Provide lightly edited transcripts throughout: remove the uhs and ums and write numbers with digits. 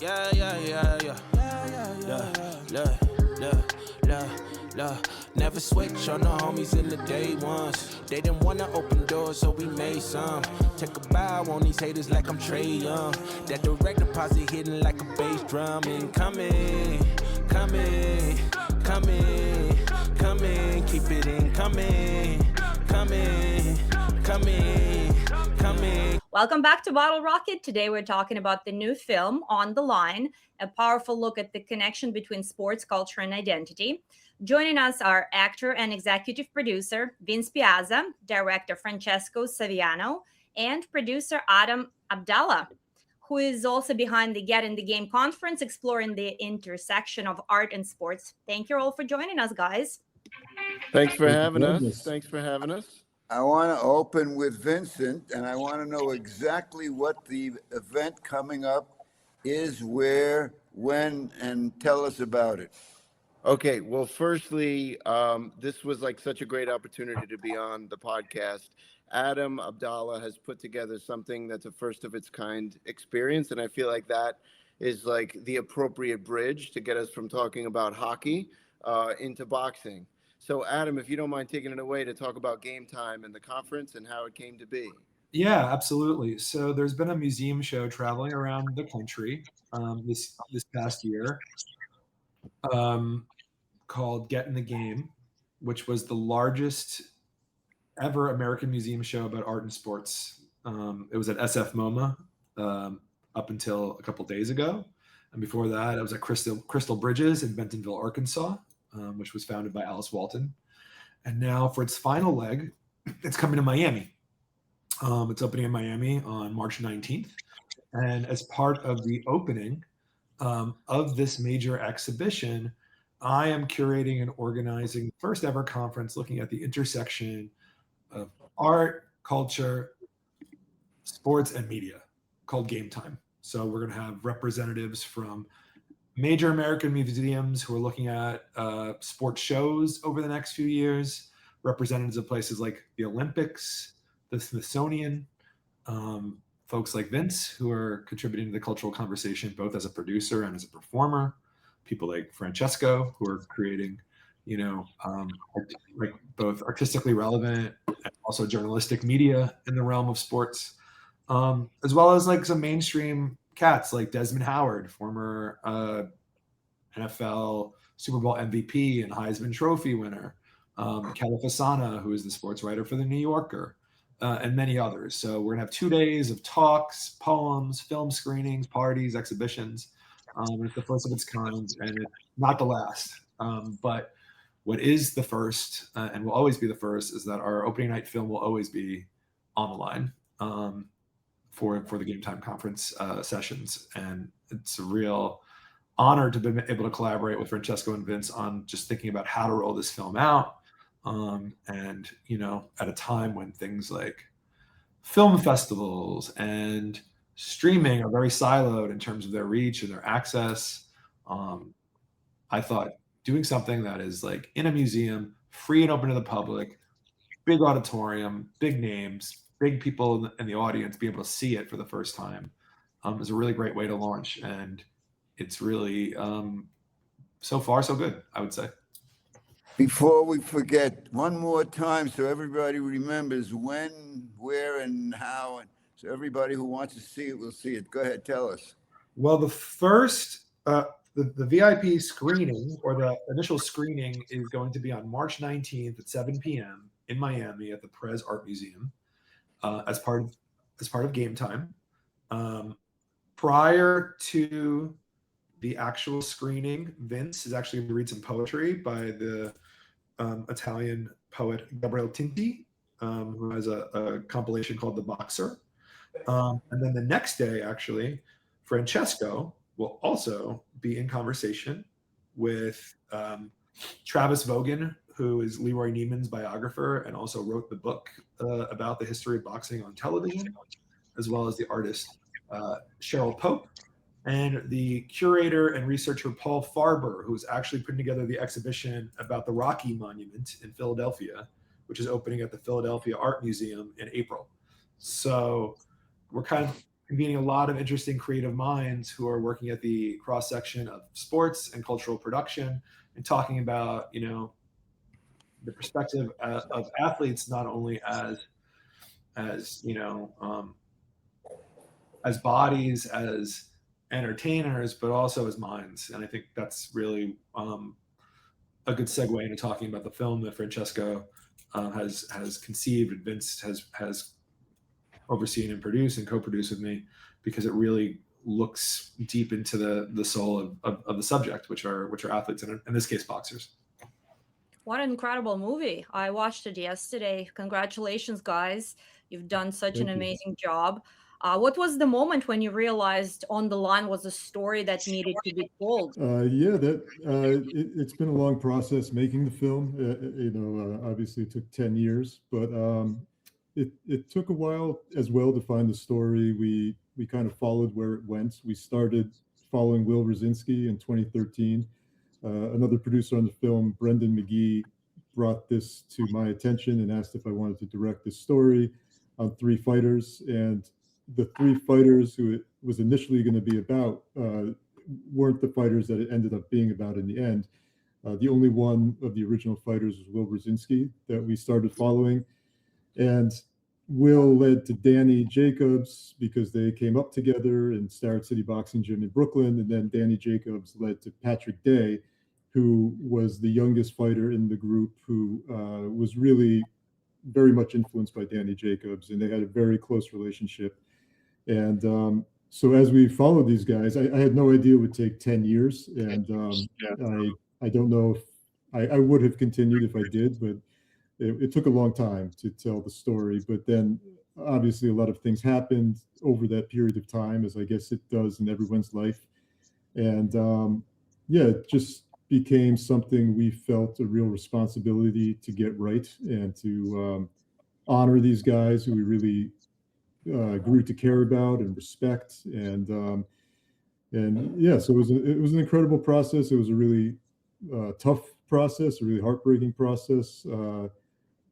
Yeah, yeah, yeah, yeah. Look. Never switch on the homies in the day ones. They didn't wanna open doors, so we made some. Take a bow on these haters like I'm Trey Young. That direct deposit hitting like a bass drum. Incoming, coming, keep it incoming, coming. Welcome back to Bottle Rocket. Today we're talking about the new film, On the Line, a powerful look at the connection between sports, culture, and identity. Joining us are actor and executive producer Vince Piazza, director Francesco Saviano, and producer Adam Abdalla, who is also behind the Get in the Game conference, exploring the intersection of art and sports. Thank you all for joining us, guys. Thanks for having us. I want to open with Vincent, and I want to know exactly what the event coming up is, where, when, and tell us about it. Okay, well, firstly, this was like such a great opportunity to be on the podcast. Adam Abdalla has put together something that's a first of its kind experience, and I feel like that is like the appropriate bridge to get us from talking about hockey into boxing. So, Adam, if you don't mind taking it away to talk about Game Time and the conference and how it came to be. Yeah, absolutely. So there's been a museum show traveling around the country this past year called Get in the Game, which was the largest ever American museum show about art and sports. It was at SF MoMA up until a couple days ago. And before that, it was at Crystal Bridges in Bentonville, Arkansas, which was founded by Alice Walton. And now for its final leg, it's coming to Miami. It's opening in Miami on March 19th. And as part of the opening of this major exhibition, I am curating and organizing the first ever conference looking at the intersection of art, culture, sports, and media called Game Time. So we're going to have representatives from major American museums who are looking at sports shows over the next few years, representatives of places like the Olympics, the Smithsonian, folks like Vince who are contributing to the cultural conversation both as a producer and as a performer, people like Francesco who are creating, like both artistically relevant and also journalistic media in the realm of sports, as well as like some mainstream cats like Desmond Howard, former NFL Super Bowl MVP and Heisman Trophy winner, Kelly Fasana, who is the sports writer for The New Yorker, and many others. So we're gonna have 2 days of talks, poems, film screenings, parties, exhibitions. It's the first of its kind, and it's not the last. But what is the first, and will always be the first, is that our opening night film will always be on the line for the Game Time conference sessions. And it's a real honor to be able to collaborate with Francesco and Vince on just thinking about how to roll this film out. And, at a time when things like film festivals and streaming are very siloed in terms of their reach and their access, I thought doing something that is like in a museum, free and open to the public, big auditorium, big names, big people in the audience, be able to see it for the first time is a really great way to launch. And it's really, so far, so good, I would say. Before we forget, one more time so everybody remembers when, where, and how, and so everybody who wants to see it will see it. Go ahead, tell us. Well, the first, the VIP screening or the initial screening is going to be on March 19th at 7 p.m. in Miami at the Perez Art Museum as part of Game Time. Prior to the actual screening, Vince is actually going to read some poetry by the Italian poet Gabriele Tinti, who has a compilation called The Boxer. And then the next day, actually, Francesco will also be in conversation with Travis Vogan, who is Leroy Neiman's biographer and also wrote the book about the history of boxing on television, as well as the artist Cheryl Pope, and the curator and researcher Paul Farber, who's actually putting together the exhibition about the Rocky Monument in Philadelphia, which is opening at the Philadelphia Art Museum in April. So we're kind of convening a lot of interesting creative minds who are working at the cross section of sports and cultural production, and talking about, the perspective of athletes, not only as as bodies, as entertainers, but also as minds. And I think that's really a good segue into talking about the film that Francesco has conceived and Vince has overseen and produced and co-produced with me, because it really looks deep into the soul of the subject, which are athletes, and in this case, boxers. What an incredible movie. I watched it yesterday. Congratulations, guys. You've done such an amazing job. What was the moment when you realized On the Line was a story that needed to be told? It's been a long process making the film. Obviously it took 10 years, but it took a while as well to find the story. We kind of followed where it went. We started following Will Rosinsky in 2013. Another producer on the film, Brendan McGee, brought this to my attention and asked if I wanted to direct this story on three fighters. And the three fighters who it was initially going to be about weren't the fighters that it ended up being about in the end. The only one of the original fighters was Will Rosinsky that we started following. And Will led to Danny Jacobs because they came up together in Starrett City Boxing Gym in Brooklyn. And then Danny Jacobs led to Patrick Day, who was the youngest fighter in the group, who was really very much influenced by Danny Jacobs, and they had a very close relationship. And so as we followed these guys, I had no idea it would take 10 years. And I don't know if I would have continued if I did, but it took a long time to tell the story. But then obviously a lot of things happened over that period of time, as I guess it does in everyone's life. And it just became something we felt a real responsibility to get right and to honor these guys who we really grew to care about and respect. So it was an incredible process. It was a really tough process, a really heartbreaking process.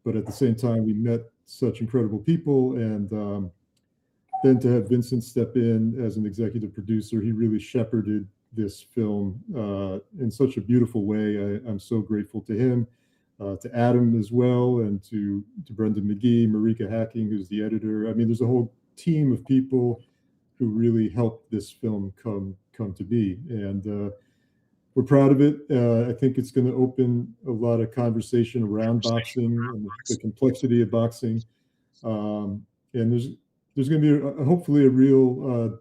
But at the same time, we met such incredible people. And then to have Vincent step in as an executive producer, he really shepherded this film in such a beautiful way. I'm so grateful to him, to Adam as well, and to Brendan McGee, Marika Hacking, who's the editor. I mean, there's a whole team of people who really helped this film come to be. And we're proud of it. I think it's going to open a lot of conversation around boxing and the complexity of boxing. And there's going to be hopefully a real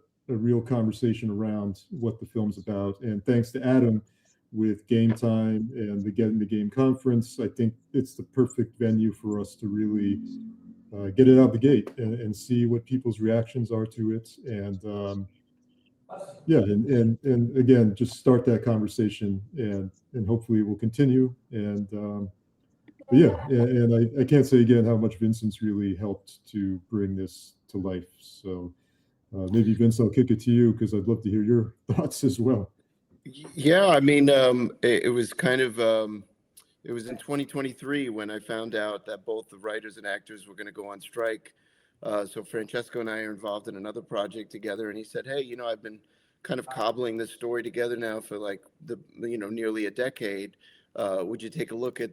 conversation around what the film's about. And thanks to Adam with Game Time and the Get in the Game conference, I think it's the perfect venue for us to really get it out the gate and see what people's reactions are to it. And and again, just start that conversation, and hopefully we'll continue. And I can't say again how much Vincent's really helped to bring this to life. So maybe Vince, I'll kick it to you because I'd love to hear your thoughts as well. Yeah, I mean, it was kind of it was in 2023 when I found out that both the writers and actors were going to go on strike. So Francesco and I are involved in another project together, and he said, "Hey, I've been kind of cobbling this story together now for like nearly a decade. Would you take a look at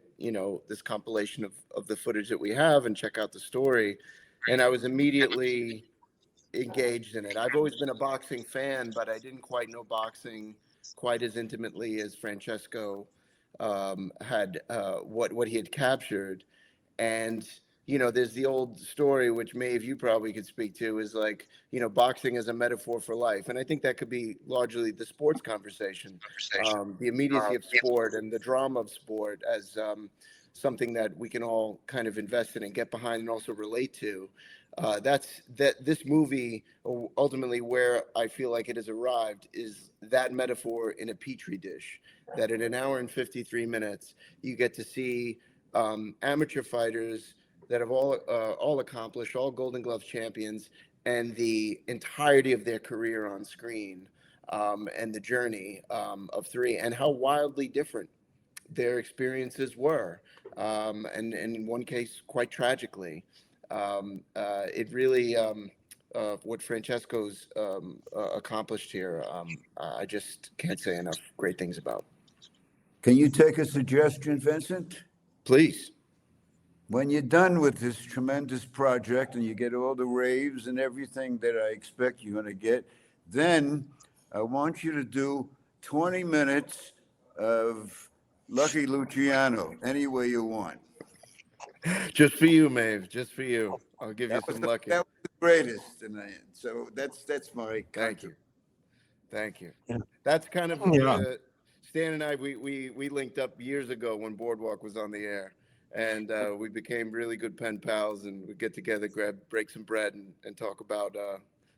this compilation of the footage that we have and check out the story?" And I was immediately engaged in it. I've always been a boxing fan, but I didn't quite know boxing quite as intimately as Francesco had what he had captured. And there's the old story, which Maeve, you probably could speak to, is like, boxing as a metaphor for life. And I think that could be largely the sports conversation, the immediacy of sport and the drama of sport as something that we can all kind of invest in and get behind and also relate to. This movie, ultimately where I feel like it has arrived, is that metaphor in a petri dish, that in an hour and 53 minutes, you get to see amateur fighters that have all accomplished, all Golden Glove champions, and the entirety of their career on screen, and the journey of three, and how wildly different their experiences were, and in one case, quite tragically. It really, what Francesco's accomplished here, I just can't say enough great things about. Can you take a suggestion, Vincent? Please. When you're done with this tremendous project and you get all the raves and everything that I expect you're going to get, then I want you to do 20 minutes of Lucky Luciano any way you want. Just for you, Maeve. Just for you. I'll give you some Lucky. That was the greatest. And so that's my Thank you. Thank you. Yeah. That's kind of Stan and I, we linked up years ago when Boardwalk was on the air. And we became really good pen pals, and we'd get together, break some bread, and talk about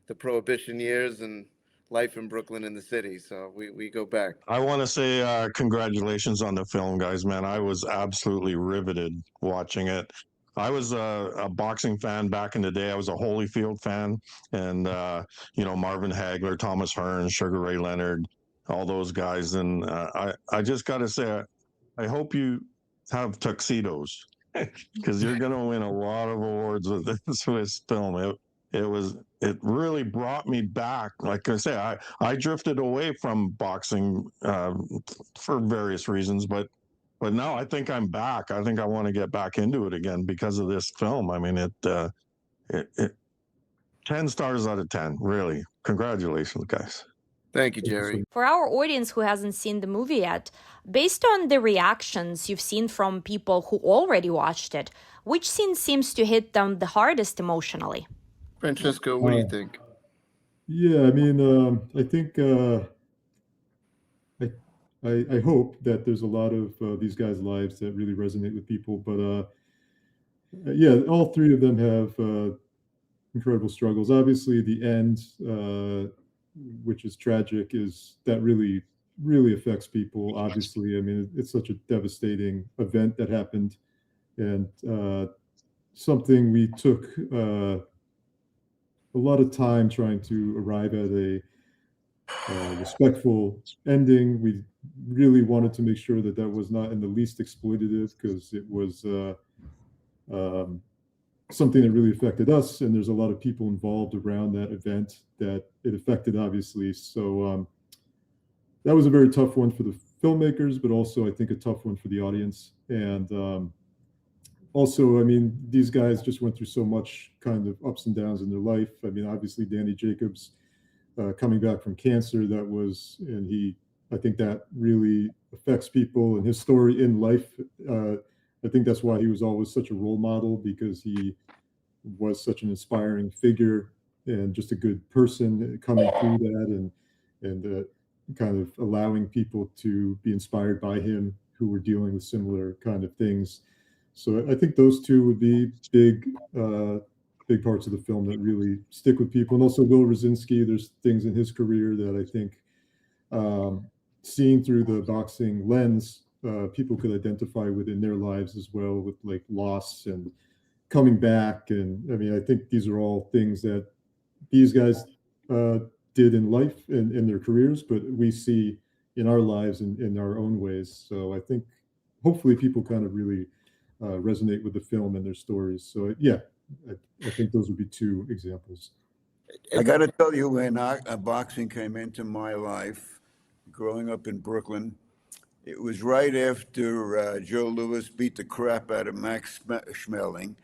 the Prohibition years and life in Brooklyn and the city. So we go back. I want to say congratulations on the film, guys, man. I was absolutely riveted watching it. I was a boxing fan back in the day. I was a Holyfield fan, and, Marvin Hagler, Thomas Hearns, Sugar Ray Leonard, all those guys. And I just got to say, I hope you have tuxedos because you're going to win a lot of awards with this film. It really brought me back. Like I say, I drifted away from boxing for various reasons, but now I think I'm back. I think I want to get back into it again because of this film. I mean, it 10 stars out of 10, really. Congratulations, guys. Thank you, Jerry. For our audience who hasn't seen the movie yet, based on the reactions you've seen from people who already watched it, which scene seems to hit them the hardest emotionally? Francesco, what do you think? Yeah, I mean, I think I hope that there's a lot of these guys' lives that really resonate with people. But yeah, all three of them have incredible struggles. Obviously, the end, which is tragic, is that really, really affects people. Obviously, I mean, it's such a devastating event that happened, and something we took a lot of time trying to arrive at a respectful ending. We really wanted to make sure that was not in the least exploitative, because it was something that really affected us, and there's a lot of people involved around that event that it affected, obviously. So that was a very tough one for the filmmakers, but also I think a tough one for the audience. And also, I mean, these guys just went through so much kind of ups and downs in their life. I mean, obviously Danny Jacobs coming back from cancer, I think that really affects people, and his story in life. I think that's why he was always such a role model, because he was such an inspiring figure and just a good person coming through that, and kind of allowing people to be inspired by him who were dealing with similar kind of things. So I think those two would be big parts of the film that really stick with people. And also Will Rosinski, there's things in his career that I think, seeing through the boxing lens, people could identify with in their lives as well, with like loss and coming back. And I mean, I think these are all things that these guys did in life and in their careers, but we see in our lives in our own ways. So I think hopefully people kind of really resonate with the film and their stories. So yeah, I think those would be two examples. I got to tell you, when boxing came into my life, growing up in Brooklyn, it was right after Joe Louis beat the crap out of Max Schmeling.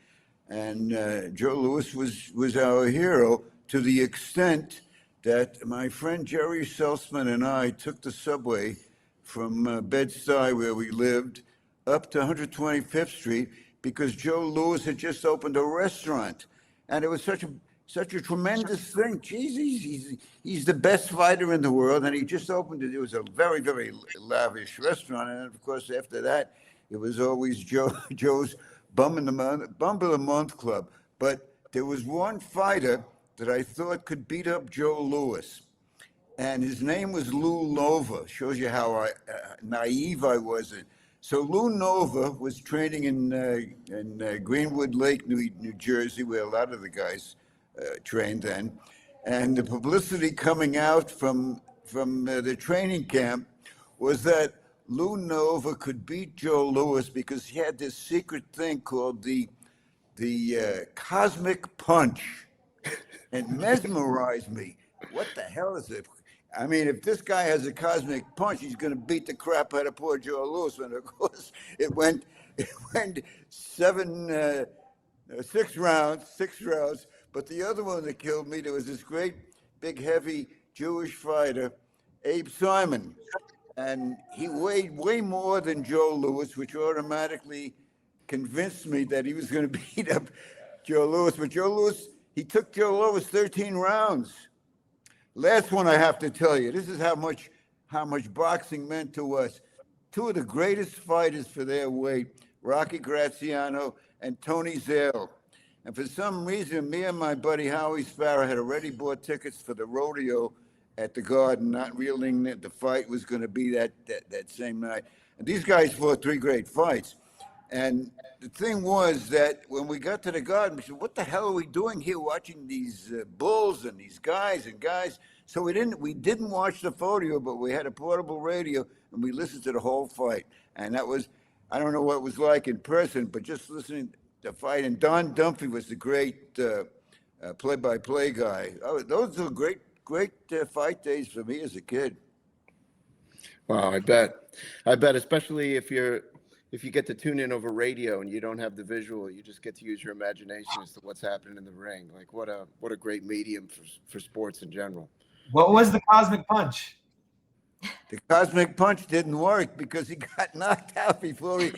And Joe Louis was our hero, to the extent that my friend Jerry Seltzman and I took the subway from Bed-Stuy, where we lived, up to 125th Street, because Joe Louis had just opened a restaurant. And it was such a tremendous thing. Jeez, he's the best fighter in the world, and he just opened it. It was a very, very lavish restaurant. And of course, after that, it was always Joe's Bum of the Month Club. But there was one fighter that I thought could beat up Joe Louis, and his name was Lou Nova. Shows you how naive I was. So Lou Nova was training in Greenwood Lake, New Jersey, where a lot of the guys trained then. And the publicity coming out from the training camp was that Lou Nova could beat Joe Louis because he had this secret thing called the cosmic punch. and mesmerized me. What the hell is it? I mean, if this guy has a cosmic punch, he's going to beat the crap out of poor Joe Louis. And of course, it went 6 rounds. But the other one that killed me, there was this great, big, heavy Jewish fighter, Abe Simon, and he weighed way more than Joe Louis, which automatically convinced me that he was going to beat up Joe Louis. But Joe Louis, he took Joe Louis 13 rounds. Last one I have to tell you, this is how much boxing meant to us. Two of the greatest fighters for their weight, Rocky Graziano and Tony Zale. And for some reason, me and my buddy Howie Sparrow had already bought tickets for the rodeo at the Garden, not realizing that the fight was going to be that same night. And these guys fought 3 great fights. And the thing was that when we got to the Garden, we said, what the hell are we doing here watching these bulls and these guys? So we didn't watch the photo, but we had a portable radio and we listened to the whole fight. And that was, I don't know what it was like in person, but just listening to the fight. And Don Dunphy was the great play-by-play guy. Oh, those were great fight days for me as a kid. Wow, I bet, especially if you get to tune in over radio and you don't have the visual, you just get to use your imagination as to what's happening in the ring. Like what a great medium for sports in general. What was the cosmic punch? The cosmic punch didn't work because he got knocked out before he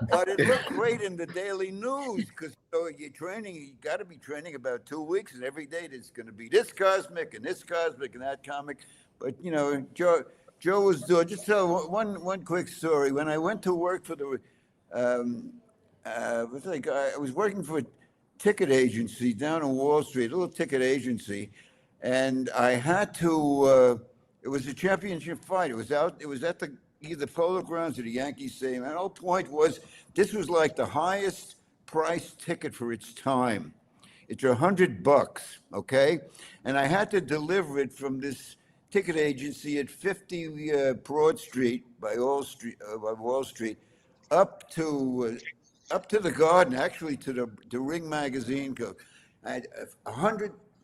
but it looked great in the daily news because you're training, you got to be training about 2 weeks, and every day there's going to be this cosmic and that comic. But Joe was doing. Just tell one quick story. When I went to work for the, I was working for a ticket agency down on Wall Street, a little ticket agency, and I had to. It was a championship fight. It was at either Polo Grounds or the Yankee Stadium. And the whole point was, this was like the highest priced ticket for its time. It's $100, okay? And I had to deliver it from this ticket agency at 50 Broad Street by Wall Street, up to the Garden, actually to the Ring magazine. I had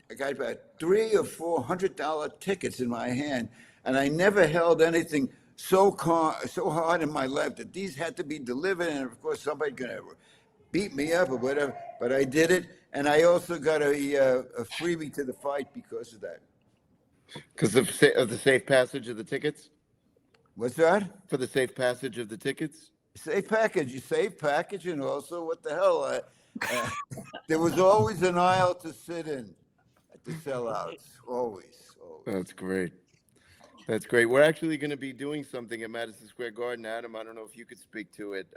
I got about $300 or $400 tickets in my hand, and I never held anything so hard in my life that these had to be delivered. And of course, somebody's gonna beat me up or whatever. But I did it, and I also got a freebie to the fight because of that. Because of the safe passage of the tickets? What's that? For the safe passage of the tickets? Safe package, and also what the hell? There was always an aisle to sit in at the sellouts. Always. That's great. We're actually going to be doing something at Madison Square Garden, Adam. I don't know if you could speak to it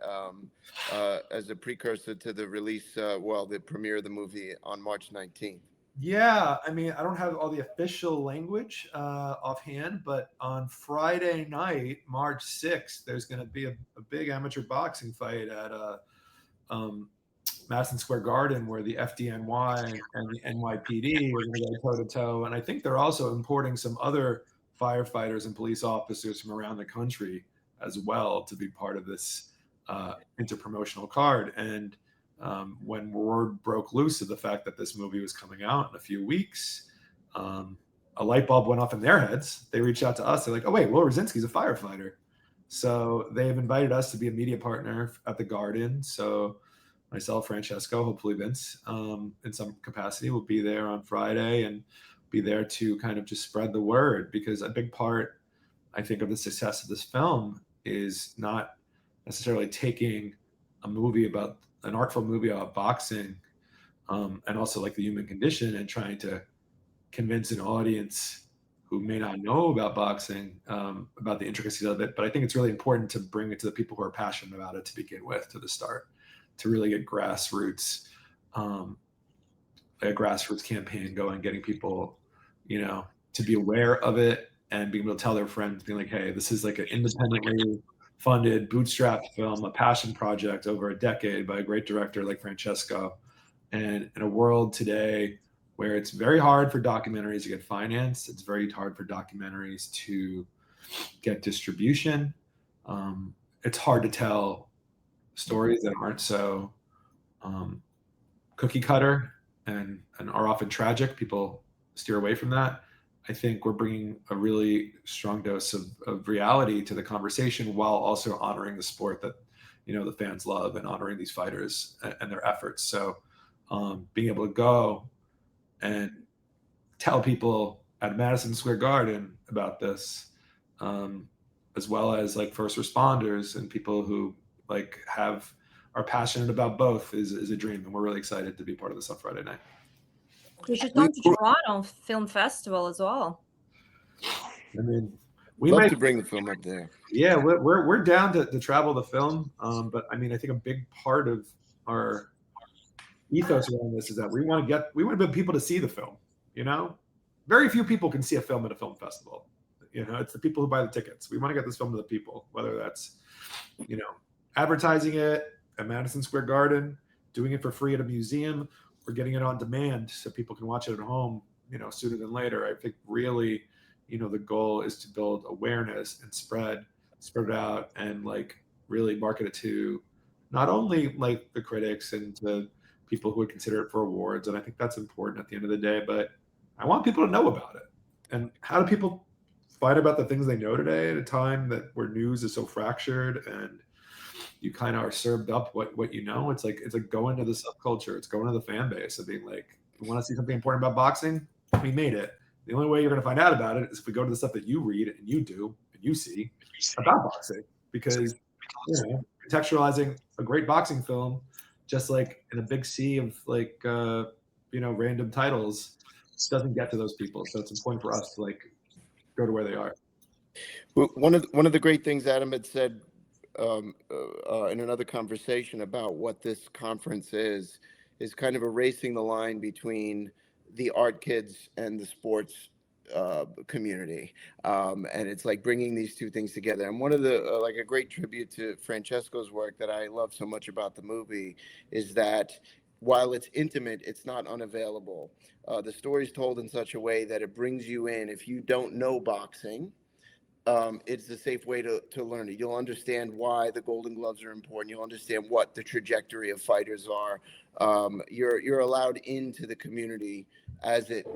as a precursor to the release, the premiere of the movie on March 19th. Yeah, I mean, I don't have all the official language offhand, but on Friday night, March 6th, there's going to be a big amateur boxing fight at Madison Square Garden, where the FDNY and the NYPD are going to go toe-to-toe. And I think they're also importing some other firefighters and police officers from around the country as well to be part of this interpromotional card. And when word broke loose of the fact that this movie was coming out in a few weeks, a light bulb went off in their heads. They reached out to us. They're like, oh, wait, Will Rosinski's a firefighter. So they've invited us to be a media partner at the Garden. So myself, Francesco, hopefully Vince, in some capacity, will be there on Friday and be there to kind of just spread the word, because a big part, I think, of the success of this film is not necessarily taking an artful movie about boxing, and also like the human condition, and trying to convince an audience who may not know about boxing about the intricacies of it. But I think it's really important to bring it to the people who are passionate about it to begin with, to the start, to really get grassroots, a grassroots campaign going, getting people, to be aware of it and being able to tell their friends, being like, hey, this is like an independently funded, bootstrapped film, a passion project over a decade by a great director like Francesco. And in a world today where it's very hard for documentaries to get financed, it's very hard for documentaries to get distribution. It's hard to tell stories that aren't so cookie cutter and are often tragic. People steer away from that. I think we're bringing a really strong dose of reality to the conversation while also honoring the sport that, the fans love, and honoring these fighters and their efforts. So being able to go and tell people at Madison Square Garden about this, as well as like first responders and people who like are passionate about both is a dream. And we're really excited to be part of this on Friday night. You should come to Toronto Film Festival as well. I mean, we Love might to bring the film up there. Yeah, we're down to travel the film. But I mean, I think a big part of our ethos around this is that we want to get people to see the film. Very few people can see a film at a film festival. It's the people who buy the tickets. We want to get this film to the people, whether that's, advertising it at Madison Square Garden, doing it for free at a museum, or getting it on demand so people can watch it at home, sooner than later. I think really, the goal is to build awareness and spread it out, and like really market it to not only like the critics and to people who would consider it for awards. And I think that's important at the end of the day, but I want people to know about it. And how do people find about the things they know today at a time where news is so fractured and you kind of are served up what you know? It's like going to the subculture. It's going to the fan base of being like, you want to see something important about boxing? We made it. The only way you're going to find out about it is if we go to the stuff that you read and you do and you see about boxing, because contextualizing a great boxing film, just like in a big sea of like, random titles, doesn't get to those people. So it's important for us to like go to where they are. Well, one of the great things Adam had said in another conversation about what this conference is kind of erasing the line between the art kids and the sports community, and it's like bringing these two things together. And one of the like a great tribute to Francesco's work that I love so much about the movie is that while it's intimate, it's not unavailable. The story's told in such a way that it brings you in. If you don't know boxing, it's a safe way to learn it. You'll understand why the Golden Gloves are important. You'll understand what the trajectory of fighters are. You're allowed into the community as it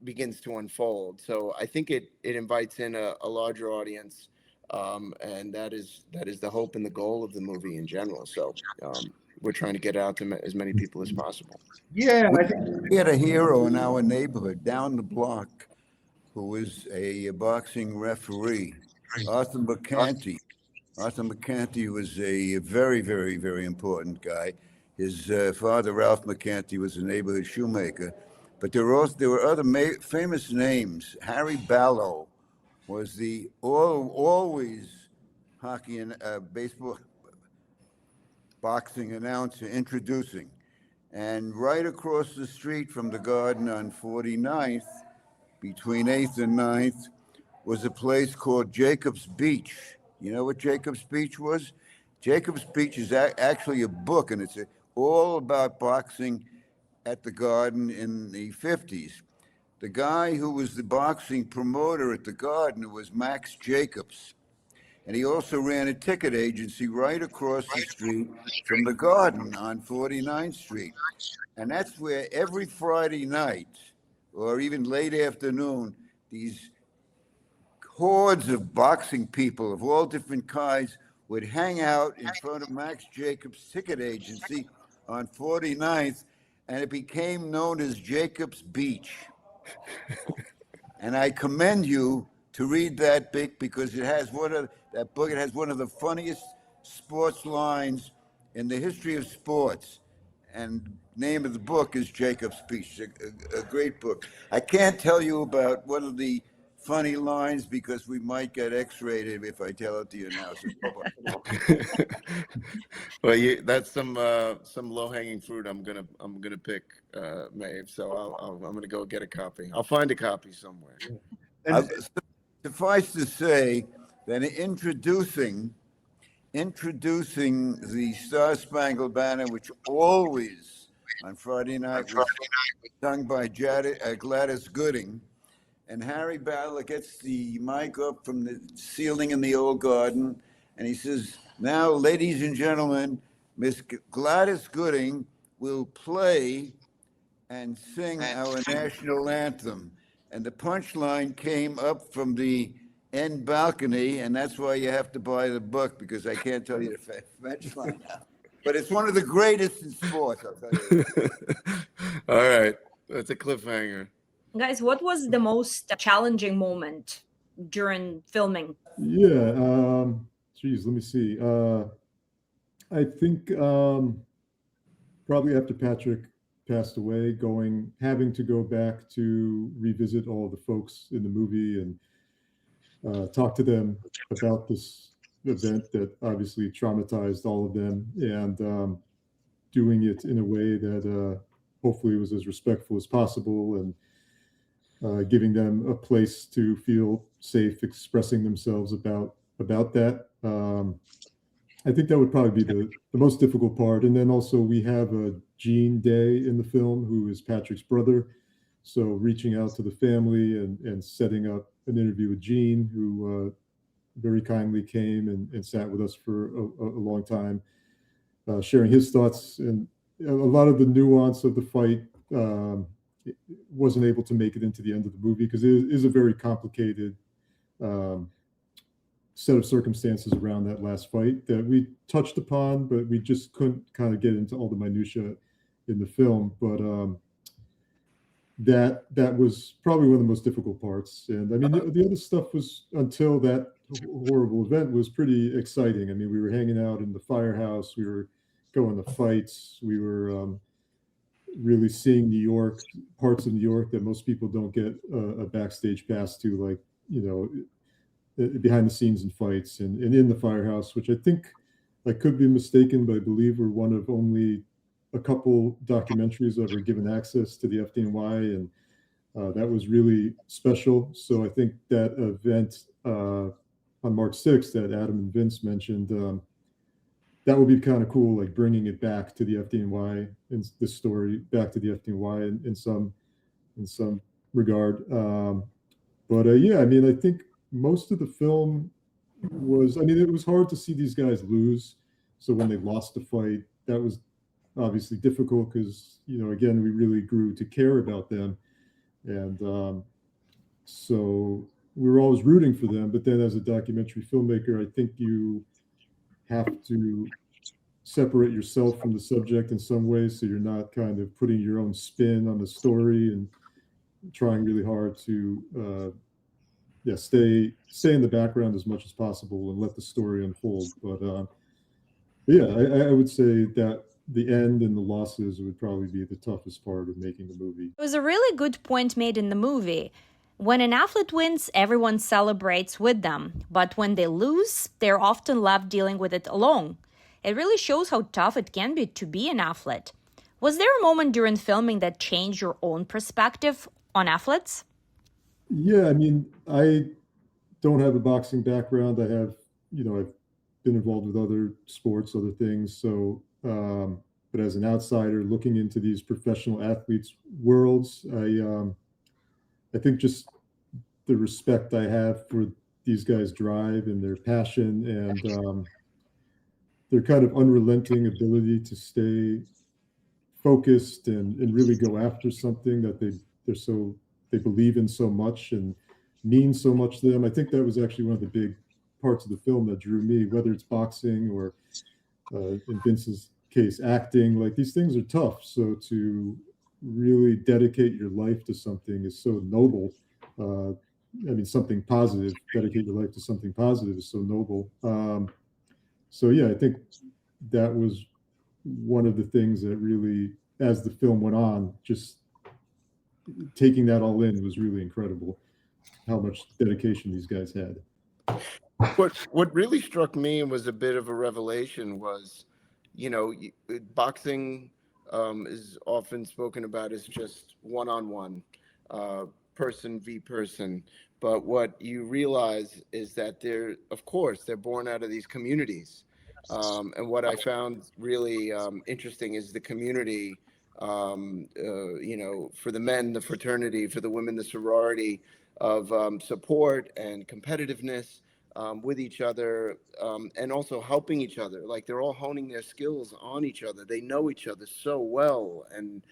begins to unfold. So I think it invites in a larger audience, and that is the hope and the goal of the movie in general. So we're trying to get it out to as many people as possible. Yeah, we had a hero in our neighborhood down the block who was a boxing referee, Arthur McCanty. Arthur McCanty was a very, very, very important guy. His father, Ralph McCanty, was a neighborhood shoemaker. But there were other famous names. Harry Ballow was the always hockey and baseball, boxing announcer introducing. And right across the street from the Garden on 49th, between 8th and 9th, was a place called Jacob's Beach. You know what Jacob's Beach was? Jacob's Beach is actually a book, and it's all about boxing at the Garden in the 50s. The guy who was the boxing promoter at the Garden was Max Jacobs. And he also ran a ticket agency right across the street from the Garden on 49th Street. And that's where every Friday night, or even late afternoon, these hordes of boxing people of all different kinds would hang out in front of Max Jacobs' ticket agency on 49th, and it became known as Jacob's Beach. And I commend you to read that book because it has it has one of the funniest sports lines in the history of sports. And name of the book is Jacob's Beach, a great book. I can't tell you about one of the funny lines because we might get X-rated if I tell it to you now. So Well, that's some low-hanging fruit. I'm gonna pick, Maeve. So I'm gonna go get a copy. I'll find a copy somewhere. Suffice to say that introducing the Star Spangled Banner, which always on Friday night was sung by Gladys Gooding, and Harry Ballard gets the mic up from the ceiling in the old Garden, and he says, "Now, ladies and gentlemen, Miss Gladys Gooding will play and sing our national anthem. And the punchline came up from the end balcony, and that's why you have to buy the book, because I can't tell you the French line now. But it's one of the greatest in sports, I'll tell you that. All right. That's a cliffhanger. Guys, what was the most challenging moment during filming? Yeah, geez, let me see. I think probably after Patrick passed away, having to go back to revisit all the folks in the movie and talk to them about this event that obviously traumatized all of them, and doing it in a way that hopefully was as respectful as possible, and giving them a place to feel safe expressing themselves about that. I think that would probably be the most difficult part. And then also we have a Gene Day in the film, who is Patrick's brother. So reaching out to the family and setting up an interview with Gene, who very kindly came and sat with us for a long time, sharing his thoughts. And a lot of the nuance of the fight wasn't able to make it into the end of the movie, because it is a very complicated set of circumstances around that last fight that we touched upon, but we just couldn't kind of get into all the minutia in the film. But that was probably one of the most difficult parts. And I mean, the other stuff was, until that horrible event, was pretty exciting. I mean, we were hanging out in the firehouse, we were going to fights, we were really seeing New York, parts of New York that most people don't get a backstage pass to, like, you know, behind the scenes in fights, and in the firehouse, which I think, I could be mistaken, but I believe we're one of only a couple documentaries that were given access to the FDNY, and that was really special. So I think that event on March 6th that Adam and Vince mentioned, that would be kind of cool, like bringing it back to the FDNY, and this story back to the FDNY in some regard. Yeah, I mean, I think most of the film was, I mean, it was hard to see these guys lose. So when they lost the fight, that was obviously difficult, because, you know, again, we really grew to care about them. And so we were always rooting for them. But then as a documentary filmmaker, I think you have to separate yourself from the subject in some ways, so you're not kind of putting your own spin on the story and trying really hard to stay in the background as much as possible and let the story unfold. But yeah, I would say that the end and the losses would probably be the toughest part of making the movie. It was a really good point made in the movie. When an athlete wins, everyone celebrates with them. But when they lose, they're often left dealing with it alone. It really shows how tough it can be to be an athlete. Was there a moment during filming that changed your own perspective on athletes? Yeah, I mean, I don't have a boxing background. I have, you know, I've been involved with other sports, other things. So, but as an outsider looking into these professional athletes' worlds, I think just the respect I have for these guys' drive and their passion, and their kind of unrelenting ability to stay focused and really go after something that they believe in so much and means so much to them. I think that was actually one of the big parts of the film that drew me, whether it's boxing or in Vince's case, acting. Like, these things are tough. So to really dedicate your life to something is so noble. I mean, something positive, dedicate your life to something positive is so noble. So yeah, I think that was one of the things that really, as the film went on, just taking that all in was really incredible, how much dedication these guys had. What really struck me and was a bit of a revelation was, you know, boxing is often spoken about as just one-on-one, person v person. But what you realize is that they're born out of these communities. And what I found really interesting is the community, you know, for the men, the fraternity, for the women, the sorority of support and competitiveness with each other, and also helping each other. Like, they're all honing their skills on each other. They know each other so well. And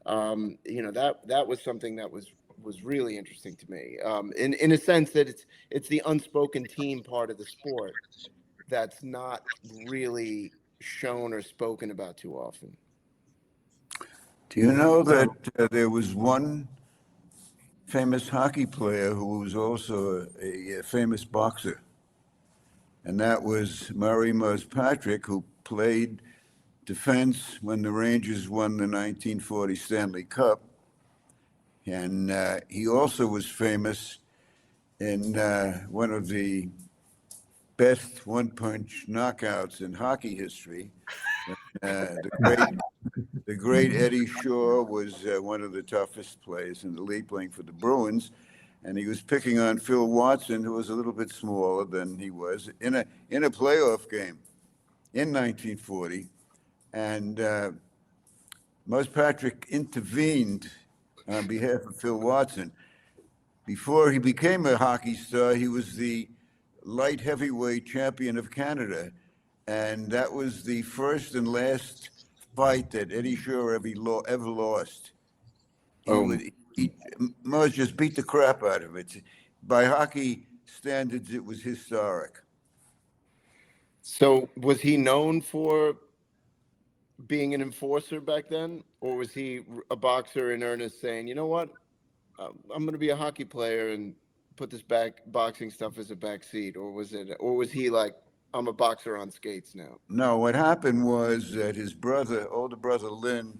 You know, that was something that was really interesting to me. In a sense that it's the unspoken team part of the sport that's not really shown or spoken about too often. Do you know that there was one famous hockey player who was also a famous boxer? And that was Murray Patrick, who played defense when the Rangers won the 1940 Stanley Cup. And he also was famous in one of the best one-punch knockouts in hockey history. The great Eddie Shaw was one of the toughest players in the league, playing for the Bruins, and he was picking on Phil Watson, who was a little bit smaller than he was, in a playoff game in 1940, and Muzz Patrick intervened on behalf of Phil Watson. Before he became a hockey star, he was the light heavyweight champion of Canada, and that was the first and last fight that Eddie Shaw ever lost. Muzz just beat the crap out of it. By hockey standards, it was historic. So was he known for being an enforcer back then, or was he a boxer in earnest, saying, you know what, I'm going to be a hockey player and put this boxing stuff as a backseat, or was he like, I'm a boxer on skates now? No, what happened was that his older brother Lynn,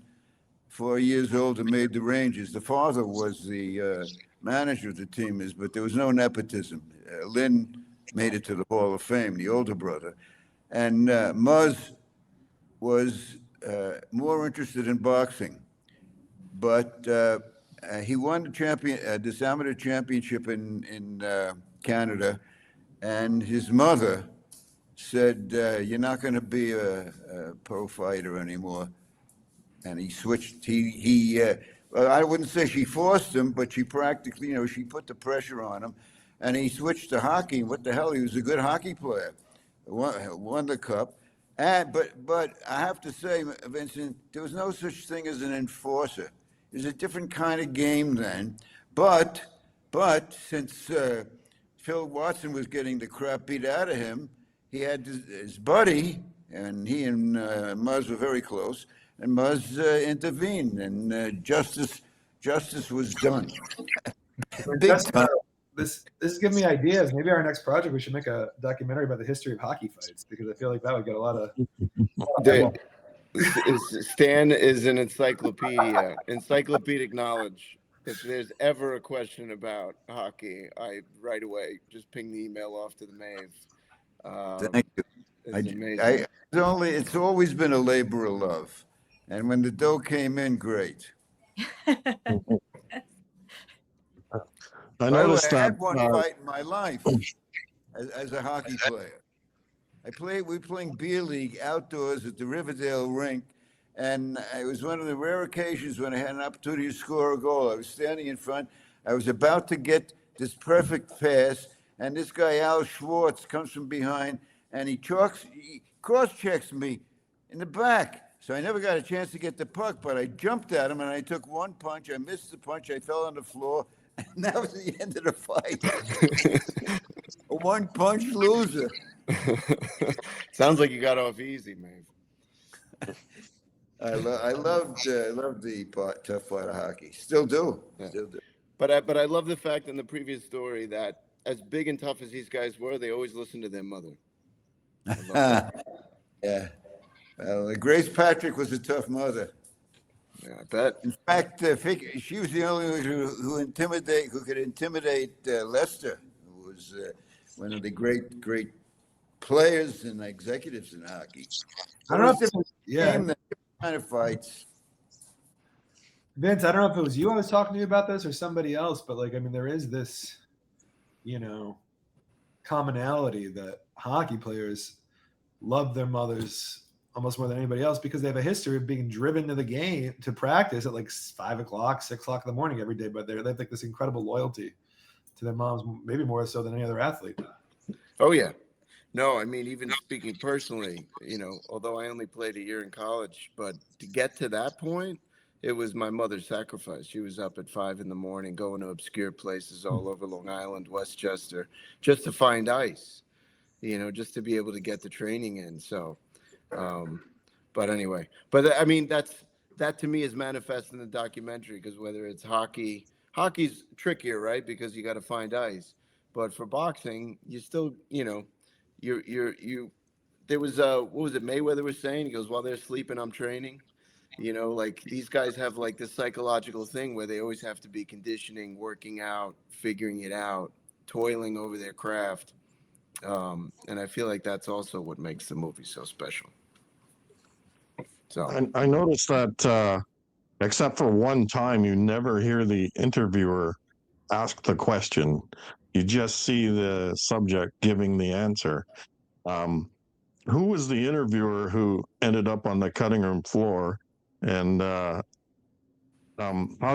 4 years older, made the Rangers. The father was the manager of the team, but there was no nepotism. Lynn made it to the Hall of Fame, the older brother. And Muzz was more interested in boxing, but he won this amateur championship in Canada, and his mother said, you're not going to be a pro fighter anymore. And he switched. Well, I wouldn't say she forced him, but she practically, she put the pressure on him, and he switched to hockey. What the hell? He was a good hockey player. Won the cup. But I have to say, Vincent, there was no such thing as an enforcer. It was a different kind of game then. But since Phil Watson was getting the crap beat out of him, he had his buddy, and he and Muzz were very close, and Muzz intervened, and justice was done. Big time. This is giving me ideas. Maybe our next project, we should make a documentary about the history of hockey fights, because I feel like that would get a lot of. Stan is an encyclopedia, encyclopedic knowledge. If there's ever a question about hockey, I right away just ping the email off to the Mave. Thank you. It's always been a labor of love, and when the dough came in, great. I noticed I had one fight in my life as a hockey player. We were playing beer league outdoors at the Riverdale rink, and it was one of the rare occasions when I had an opportunity to score a goal. I was standing in front. I was about to get this perfect pass, and this guy, Al Schwartz, comes from behind, and he cross-checks me in the back. So I never got a chance to get the puck, but I jumped at him, and I took one punch. I missed the punch. I fell on the floor, and that was the end of the fight. A one-punch loser. Sounds like you got off easy, man. I loved the tough part of hockey. Still do. Yeah. Still do. But I love the fact in the previous story that as big and tough as these guys were, they always listened to their mother. Yeah. Well, Grace Patrick was a tough mother. Yeah, I bet. In fact, she was the only one who could intimidate Lester, who was one of the great players and executives in hockey. I don't know if it was, different kind of fights. Vince, I don't know if it was you I was talking to about this or somebody else, but there is this, commonality that hockey players love their mothers almost more than anybody else because they have a history of being driven to the game to practice at 5 o'clock, 6 o'clock in the morning every day. But they have this incredible loyalty to their moms, maybe more so than any other athlete. Oh yeah. No, I mean, even speaking personally, although I only played a year in college, but to get to that point, it was my mother's sacrifice. She was up at 5 a.m. going to obscure places all over Long Island, Westchester, just to find ice, just to be able to get the training in. So, but anyway, but I mean, that to me is manifest in the documentary, because whether it's hockey's trickier, right? Because you got to find ice. But for boxing, you still, there was, what was it Mayweather was saying? He goes, while they're sleeping, I'm training. Like these guys have like this psychological thing where they always have to be conditioning, working out, figuring it out, toiling over their craft. And I feel like that's also what makes the movie so special. So I noticed that except for one time, you never hear the interviewer ask the question. You just see the subject giving the answer. Who was the interviewer who ended up on the cutting room floor? And how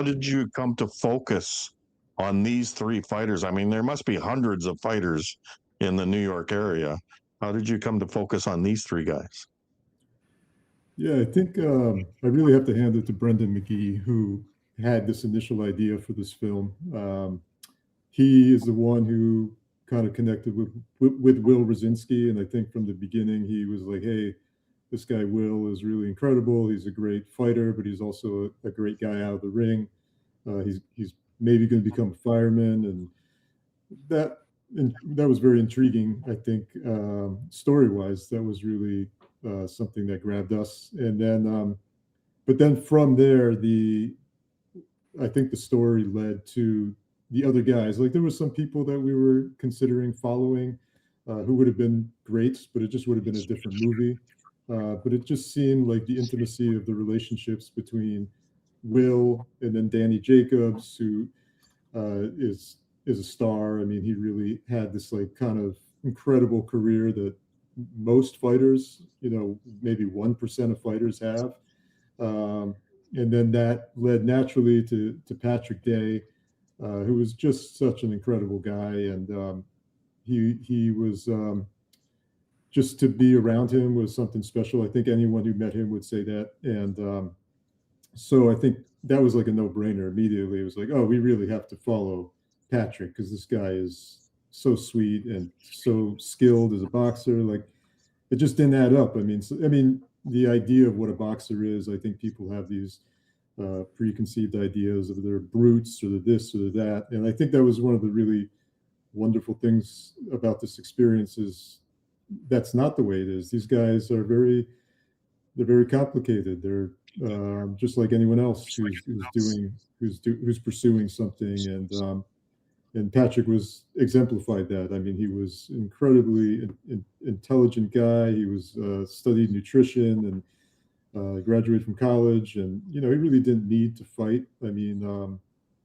did you come to focus on these three fighters? I mean, there must be hundreds of fighters in the New York area. How did you come to focus on these three guys? Yeah, I think I really have to hand it to Brendan McGee, who had this initial idea for this film. He is the one who kind of connected with Will Rosinski, and I think from the beginning he was like, "Hey, this guy Will is really incredible. He's a great fighter, but he's also a great guy out of the ring. He's maybe going to become a fireman," and that was very intriguing. I think story-wise, that was really something that grabbed us. And then, but then from there, I think the story led to the other guys. Like there were some people that we were considering following who would have been great, but it just would have been a different movie. But it just seemed like the intimacy of the relationships between Will and then Danny Jacobs, who is a star. I mean, he really had this like kind of incredible career that most fighters, maybe 1% of fighters have. And then that led naturally to Patrick Day, who was just such an incredible guy. And he was, just to be around him was something special. I think anyone who met him would say that. And so I think that was like a no-brainer immediately. It was like, oh, we really have to follow Patrick because this guy is so sweet and so skilled as a boxer. Like it just didn't add up. I mean, the idea of what a boxer is, I think people have these preconceived ideas of they're brutes or they're this or they're that. And I think that was one of the really wonderful things about this experience is that's not the way it is. These guys are they're very complicated. They're just like anyone else who's pursuing something. And Patrick was exemplified that. I mean, he was incredibly intelligent guy. He was studied nutrition and graduated from college. And, he really didn't need to fight. I mean,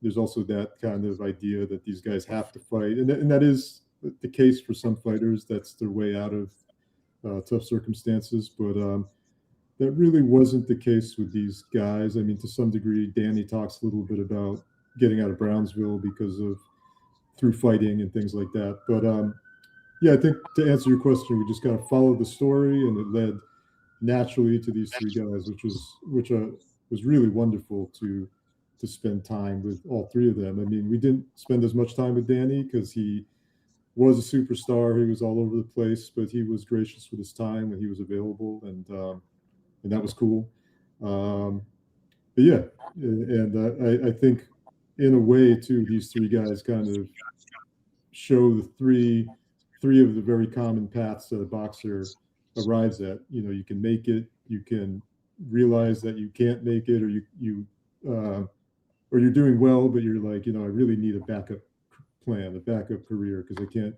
there's also that kind of idea that these guys have to fight. And that is the case for some fighters. That's their way out of tough circumstances. But that really wasn't the case with these guys. I mean, to some degree, Danny talks a little bit about getting out of Brownsville through fighting and things like that. But yeah, I think to answer your question, we just got to follow the story, and it led naturally to these three guys, which was really wonderful to spend time with all three of them. I mean, we didn't spend as much time with Danny because he was a superstar. He was all over the place, but he was gracious with his time when he was available, and that was cool. But yeah, and I think in a way too, these three guys kind of show the three of the very common paths that a boxer arrives at. You can make it, you can realize that you can't make it, or you're doing well, but you're like, I really need a backup plan, a backup career, because I can't.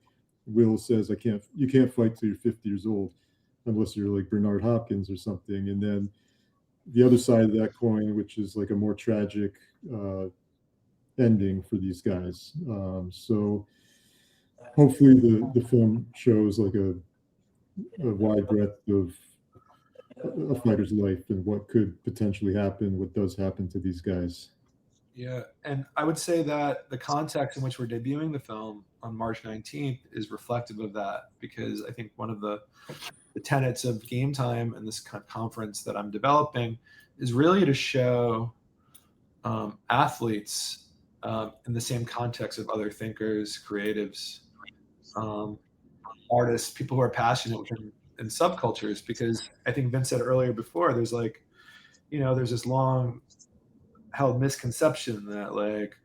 Will says you can't fight till you're 50 years old unless you're like Bernard Hopkins or something. And then the other side of that coin, which is like a more tragic ending for these guys. So hopefully the film shows like a wide breadth of a fighter's life and what could potentially happen, what does happen to these guys. Yeah, and I would say that the context in which we're debuting the film on March 19th is reflective of that, because I think one of the tenets of Game Time and this kind of conference that I'm developing is really to show athletes in the same context of other thinkers, creatives, artists, people who are passionate in subcultures. Because I think Vince said earlier before, there's like, there's this long held misconception that like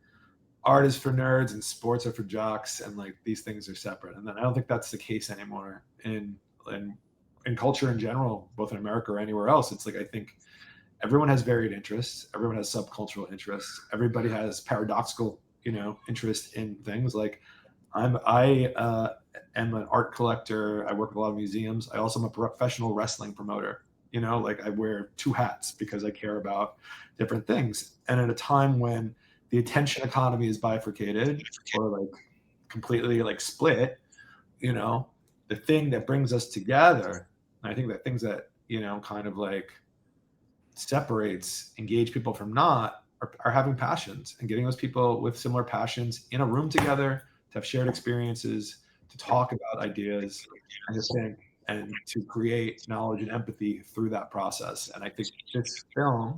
art is for nerds and sports are for jocks, and like these things are separate. And then I don't think that's the case anymore in culture in general, both in America or anywhere else. It's like, I think everyone has varied interests, everyone has subcultural interests, everybody has paradoxical interest in things. Like I am an art collector, I work with a lot of museums, I also am a professional wrestling promoter. Like I wear two hats because I care about different things. And at a time when the attention economy is bifurcated or like completely like split, the thing that brings us together, and I think that things that kind of like separates engage people from not are having passions, and getting those people with similar passions in a room together to have shared experiences, to talk about ideas, understand, and to create knowledge and empathy through that process. And I think this film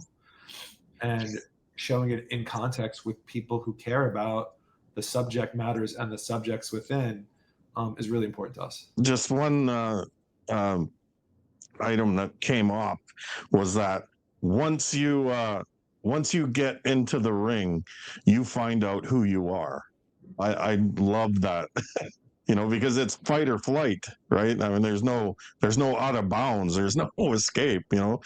and showing it in context with people who care about the subject matters and the subjects within is really important to us. Just one item that came up was that once you get into the ring, you find out who you are. I love that. Because it's fight or flight, right? I mean, there's no out of bounds, there's no escape. It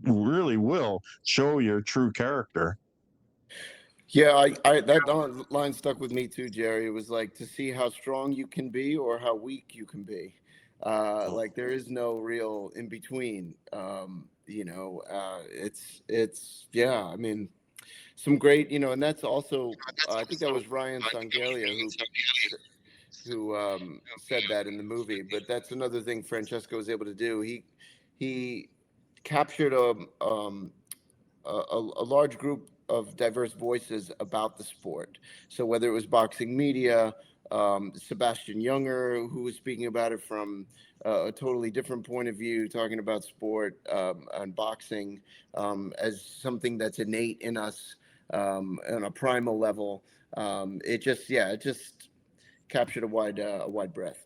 really will show your true character. Yeah, I that line stuck with me too, Jerry. It was like, to see how strong you can be or how weak you can be. Like there is no real in between. It's yeah. I mean, some great, and that's also I think that was Ryan Sangalia who said that in the movie. But that's another thing Francesco was able to do. He captured a large group of diverse voices about the sport. So whether it was boxing media, Sebastian Younger, who was speaking about it from a totally different point of view, talking about sport and boxing as something that's innate in us on a primal level. It just captured a wide breadth.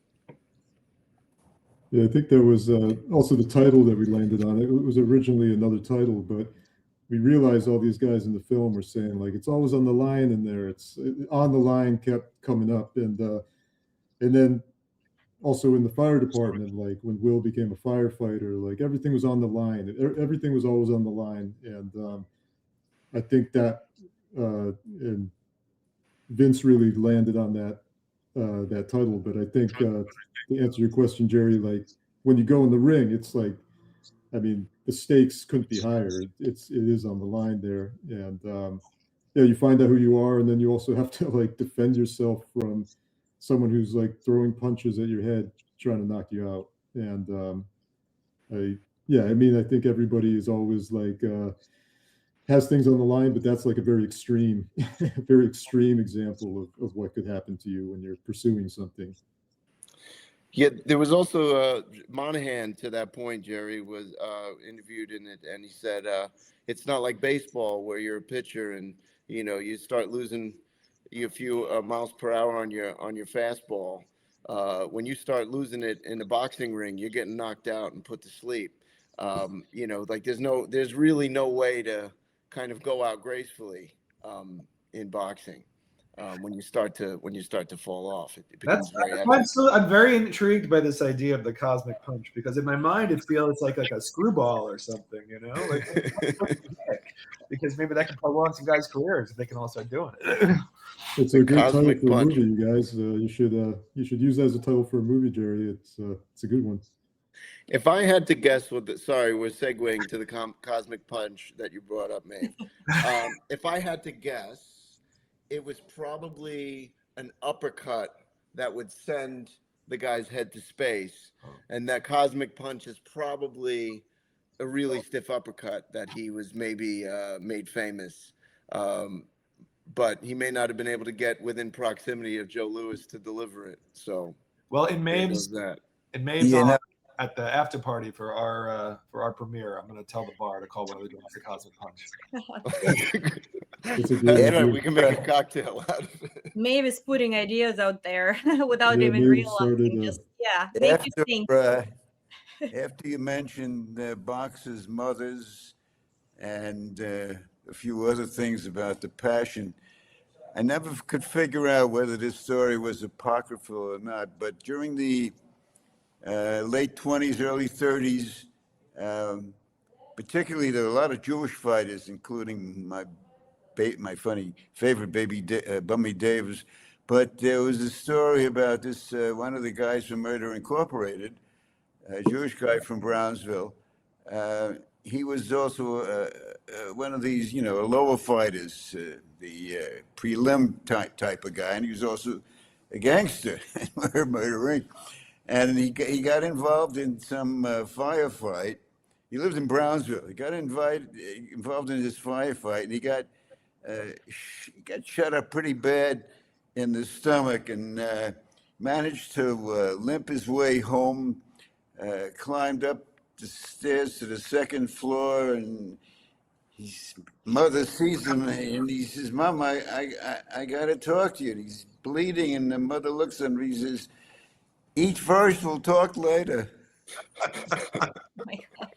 Yeah, I think there was also the title that we landed on. It was originally another title, but we realized all these guys in the film were saying like it's always on the line in there. It's on the line kept coming up, and then also in the fire department, like when Will became a firefighter, like everything was on the line. Everything was always on the line, and I think that and Vince really landed on that title. But I think to answer your question, Jerry, like when you go in the ring, it's like, I mean, the stakes couldn't be higher. It is on the line there, and yeah, you find out who you are, and then you also have to like defend yourself from someone who's like throwing punches at your head, trying to knock you out. And I mean, I think everybody is always like has things on the line, but that's like a very extreme, very extreme example of what could happen to you when you're pursuing something. Yeah, there was also Monahan to that point. Jerry was interviewed in it, and he said it's not like baseball where you're a pitcher and you start losing a few miles per hour on your fastball. When you start losing it in the boxing ring, you're getting knocked out and put to sleep. Like there's really no way to kind of go out gracefully in boxing. When you start to fall off, it becomes very evident. I'm very intrigued by this idea of the cosmic punch, because in my mind it feels like a screwball or something, like because maybe that can prolong some guys' careers if they can all start doing it. It's a great title for a movie, you guys. You should use that as a title for a movie, Jerry. It's a good one. If I had to guess we're segueing to the cosmic punch that you brought up, Maeve. If I had to guess, it was probably an uppercut that would send the guy's head to space. And that cosmic punch is probably a really stiff uppercut that he was maybe made famous. But he may not have been able to get within proximity of Joe Louis to deliver it. So, well, in Maeve's at the after party for our premiere, I'm going to tell the bar to call one of the drinks the Cosmic Punch. It's a great That's idea. right. We can make a cocktail out of it. Maeve is putting ideas out there without Yeah, even Maeve realizing. started, Just make you think. After you mentioned Box's mothers and a few other things about the passion, I never could figure out whether this story was apocryphal or not, but during the late 20s, early 30s, particularly there were a lot of Jewish fighters, including my funny favorite Bummy Davis. But there was a story about this, one of the guys from Murder Incorporated, a Jewish guy from Brownsville. He was also one of these, lower fighters, the prelim type of guy, and he was also a gangster in Murder Inc. And he got involved in some firefight. He lived in Brownsville. He got involved in this firefight, and he got shot up pretty bad in the stomach, and managed to limp his way home. Climbed up the stairs to the second floor, and his mother sees him, and he says, "Mom, I got to talk to you." And he's bleeding, and the mother looks at him, and he says, "Eat first, we'll talk later." Oh my God.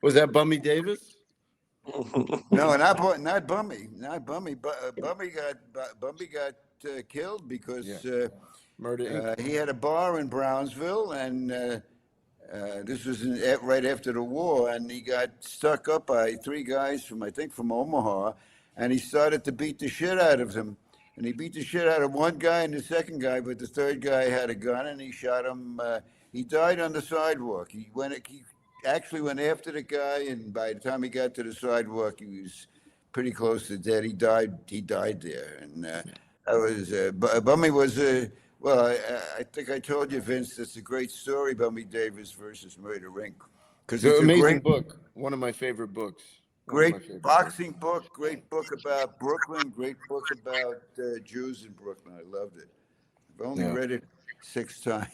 Was that Bummy Davis? No, not Bummy, but Bummy got killed because Murder Inc. he had a bar in Brownsville, and this was right after the war, and he got stuck up by three guys from Omaha, and he started to beat the shit out of them. And he beat the shit out of one guy and the second guy, but the third guy had a gun, and he shot him. He died on the sidewalk. He actually went after the guy, and by the time he got to the sidewalk, he was pretty close to dead. He died there, and that was Bummy was well. I think I told you, Vince. It's a great story, Bummy Davis versus Murder Inc. Because it's Amazing a great book. One of my favorite books. Great boxing book, great book about Brooklyn, great book about Jews in Brooklyn. I loved it. I've only read it 6 times.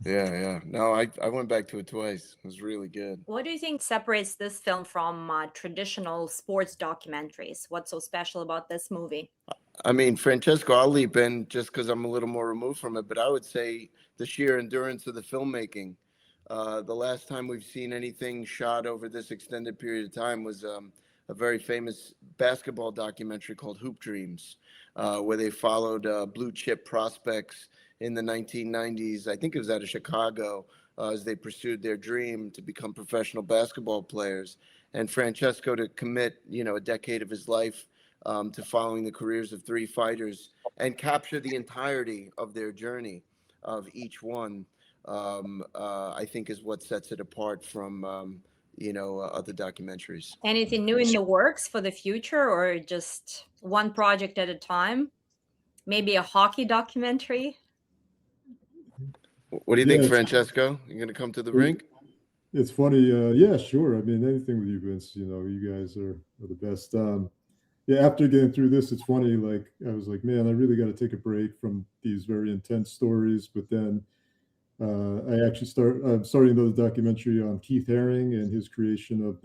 Yeah. No, I went back to it twice. It was really good. What do you think separates this film from traditional sports documentaries? What's so special about this movie? I mean, Francesco, I'll leap in just because I'm a little more removed from it, but I would say the sheer endurance of the filmmaking. The last time we've seen anything shot over this extended period of time was a very famous basketball documentary called Hoop Dreams, where they followed blue chip prospects in the 1990s. I think it was out of Chicago, as they pursued their dream to become professional basketball players. And Francesco to commit, a decade of his life to following the careers of 3 fighters and capture the entirety of their journey of each one. I think is what sets it apart from, other documentaries. Anything new in the works for the future, or just one project at a time? Maybe a hockey documentary? What do you think, Francesco? You going to come to the rink? It's funny. Yeah, sure. I mean, anything with you, Vince. You guys are the best. After getting through this, it's funny. Like, I was like, man, I really got to take a break from these very intense stories. But then I actually I'm starting another documentary on Keith Haring and his creation of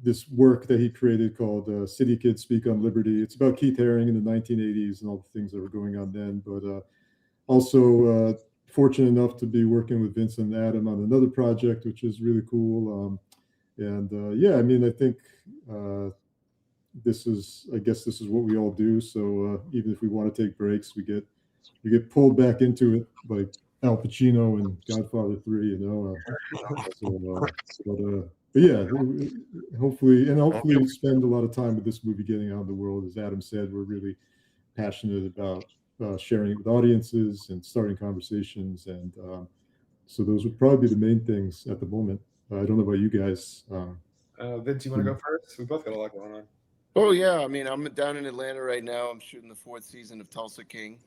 this work that he created called City Kids Speak on Liberty. It's about Keith Haring in the 1980s and all the things that were going on then. But also fortunate enough to be working with Vince and Adam on another project, which is really cool. I mean, I think this is what we all do. So even if we want to take breaks, we get pulled back into it, like Al Pacino and Godfather 3, but yeah, hopefully spend a lot of time with this movie getting out in the world. As Adam said, we're really passionate about sharing it with audiences and starting conversations, and so those would probably be the main things at the moment. I don't know about you guys. Vince, you want to go first? We both got a lot going on. Oh yeah, I mean, I'm down in Atlanta right now. I'm shooting the 4th season of Tulsa King.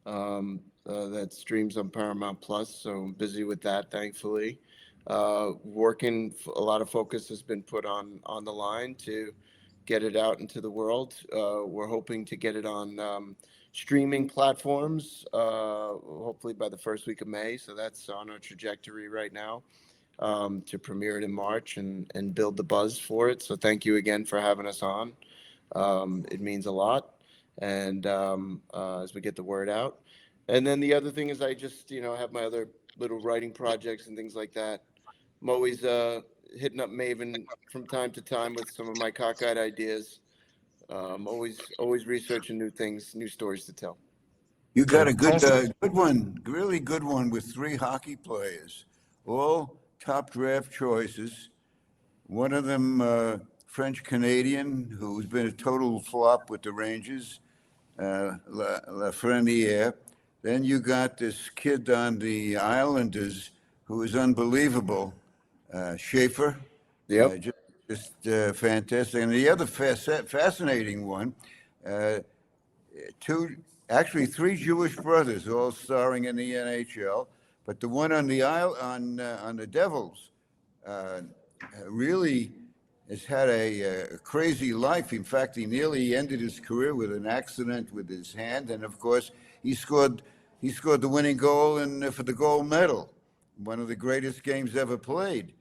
That streams on Paramount Plus, so I'm busy with that, thankfully. Working, a lot of focus has been put on the line to get it out into the world. We're hoping to get it on streaming platforms, hopefully by the first week of May. So that's on our trajectory right now, to premiere it in March and build the buzz for it. So thank you again for having us on. It means a lot. And as we get the word out. And then the other thing is I just, have my other little writing projects and things like that. I'm always hitting up Maven from time to time with some of my cockeyed ideas. Always researching new things, new stories to tell. You got a good one, really good one with 3 hockey players, all top draft choices. One of them, French Canadian, who's been a total flop with the Rangers, Lafreniere. Then you got this kid on the Islanders who is unbelievable, Schaefer. Yep. Just fantastic. And the other fascinating one, actually 3 Jewish brothers, all starring in the NHL. But the one on the on the Devils really has had a crazy life. In fact, he nearly ended his career with an accident with his hand, and of course, he scored the winning goal for the gold medal, one of the greatest games ever played.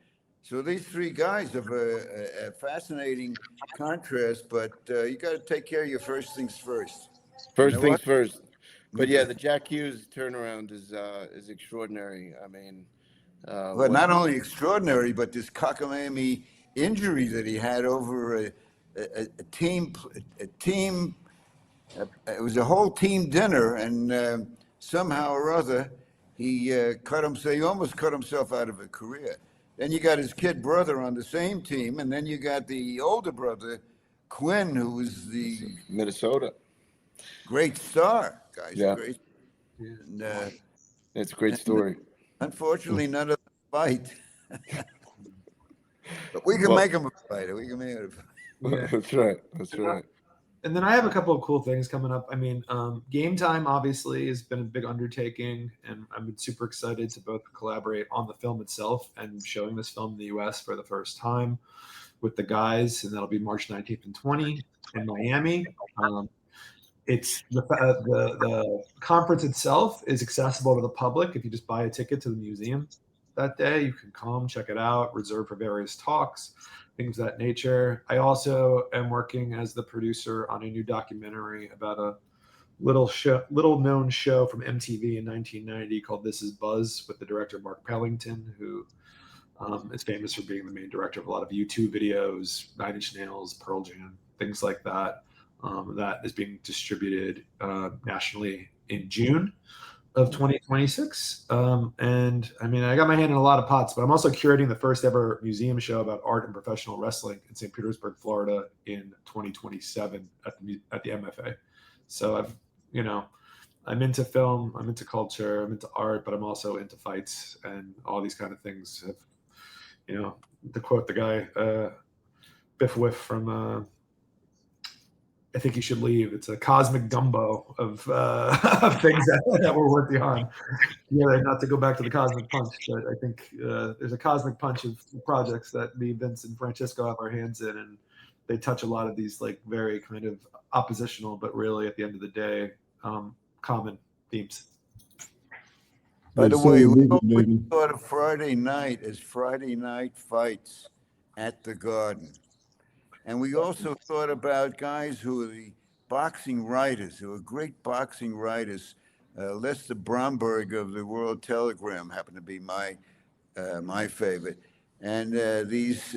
So these 3 guys have a fascinating contrast, but you got to take care of your first things first. First things first. But yeah, the Jack Hughes turnaround is extraordinary. I mean, well, not only extraordinary, but this cockamamie injury that he had over a team. It was a whole team dinner, and somehow or other, he almost cut himself out of a career. Then you got his kid brother on the same team, and then you got the older brother, Quinn, who was the Minnesota great star. Guys, yeah. Great. And, it's a great story. Unfortunately, none of them fight. But we can make him a fighter. We can make him a fighter. Yeah. That's right. That's right. And then I have a couple of cool things coming up. I mean, Game Time obviously has been a big undertaking, and I've been super excited to both collaborate on the film itself and showing this film in the U.S. for the first time with the guys, and that'll be March 19th and 20th in Miami. It's the conference itself is accessible to the public. If you just buy a ticket to the museum that day, you can come check it out, reserve for various talks, things of that nature. I also am working as the producer on a new documentary about a little known show from MTV in 1990 called This Is Buzz, with the director Mark Pellington, who is famous for being the main director of a lot of YouTube videos, 9 Inch Nails, Pearl Jam, things like that. That is being distributed nationally in June of 2026. And I mean, I got my hand in a lot of pots, but I'm also curating the first ever museum show about art and professional wrestling in St. Petersburg, Florida in 2027 at the MFA. So I'm into film, I'm into culture, I'm into art, but I'm also into fights, and all these kind of things have, to quote the guy, Biff Whiff from I Think You Should Leave. It's a cosmic gumbo of things that we're working on. Yeah, not to go back to the cosmic punch, but I think there's a cosmic punch of projects that me, Vince, and Francesco have our hands in, and they touch a lot of these like very kind of oppositional, but really at the end of the day, common themes. By the way, we thought of Friday night as Friday Night Fights at the Garden. And we also thought about guys who are the boxing writers, who are great boxing writers. Lester Bromberg of the World Telegram happened to be my favorite, and these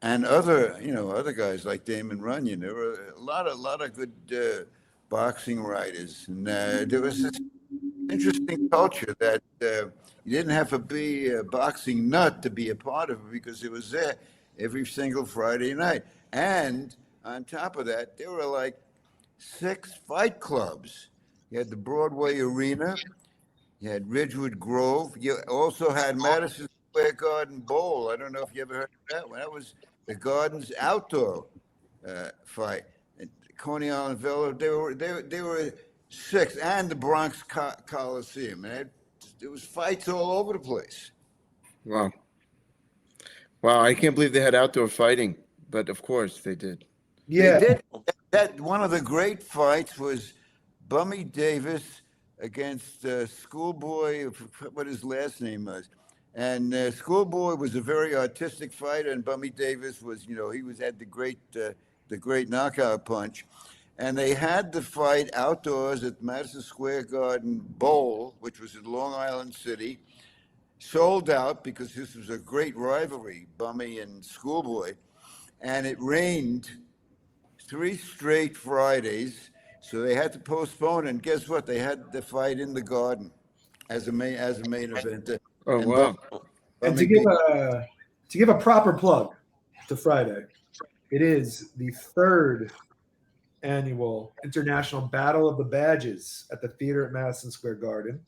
and other guys like Damon Runyon. There were a lot of good boxing writers, and there was this interesting culture that you didn't have to be a boxing nut to be a part of it, because it was there every single Friday night. And on top of that, there were like 6 fight clubs. You had the Broadway Arena, you had Ridgewood Grove, you also had Madison Square Garden Bowl. I don't know if you ever heard of that one. That was the Garden's outdoor fight. And Coney Island Villa, they were 6, and the Bronx Coliseum. And there was fights all over the place. Wow, I can't believe they had outdoor fighting. But of course they did. Yeah, they did. That one of the great fights was Bummy Davis against Schoolboy, what his last name was. And Schoolboy was a very artistic fighter, and Bummy Davis was, you know, he had the great knockout punch. And they had the fight outdoors at Madison Square Garden Bowl, which was in Long Island City, sold out because this was a great rivalry, Bummy and Schoolboy. And it rained 3 straight Fridays, so they had to postpone. And guess what? They had the fight in the Garden as a main event. Oh, And wow. And to give a proper plug to Friday, it is the 3rd annual International Battle of the Badges at the theater at Madison Square Garden,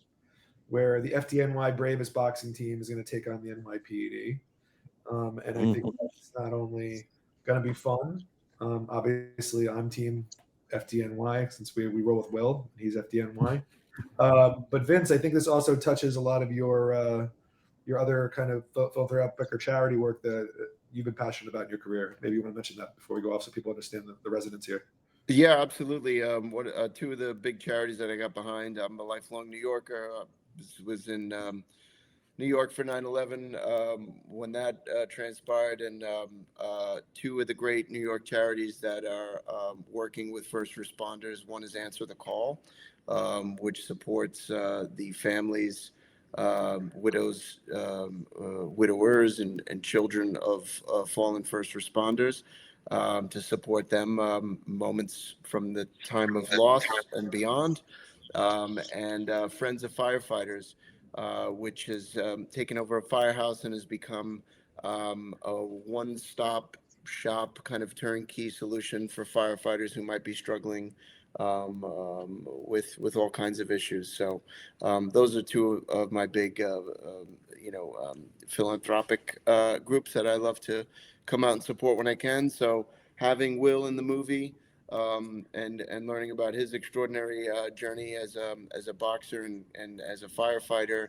where the FDNY Bravest boxing team is going to take on the NYPD. And I think that's not only going to be fun. Obviously, I'm team FDNY since we roll with Will. He's FDNY. But Vince, I think this also touches a lot of your other kind of philanthropic or charity work that you've been passionate about in your career. Maybe you want to mention that before we go off so people understand the resonance here. Yeah, absolutely. Two of the big charities that I got behind. I'm a lifelong New Yorker. Was in New York for 9/11 when that transpired, and two of the great New York charities that are working with first responders. One is Answer the Call, which supports the families, widows, widowers, and children of fallen first responders. To support them moments from the time of loss and beyond, and Friends of Firefighters, which has taken over a firehouse and has become a one-stop shop kind of turnkey solution for firefighters who might be struggling with all kinds of issues. So those are two of my big philanthropic groups that I love to come out and support when I can. So having Will in the movie and learning about his extraordinary journey as a boxer and as a firefighter,